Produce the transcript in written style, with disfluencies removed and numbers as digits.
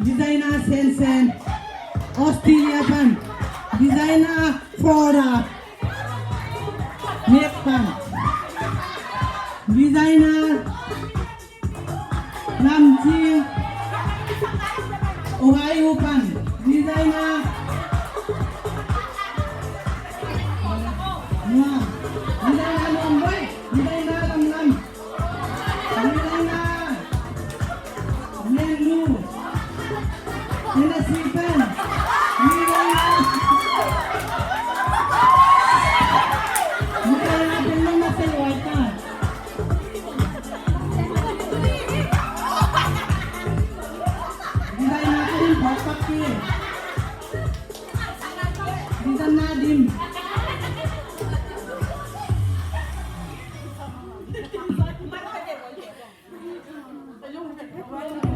Designer Sensen, Australia Pan, Designer Flora, Neck Pan, Designer Namjing, Ohio Pan, Designer Designer Mumbai, Designer Lam, Designer Nelu, Designer Sipan, Designer Belum Masih Wata, Designer Karim Bapakki, Designer Nadim. Hãy subscribe cho kênh Ghiền Mì Gõ để không bỏ lỡ những video hấp dẫn.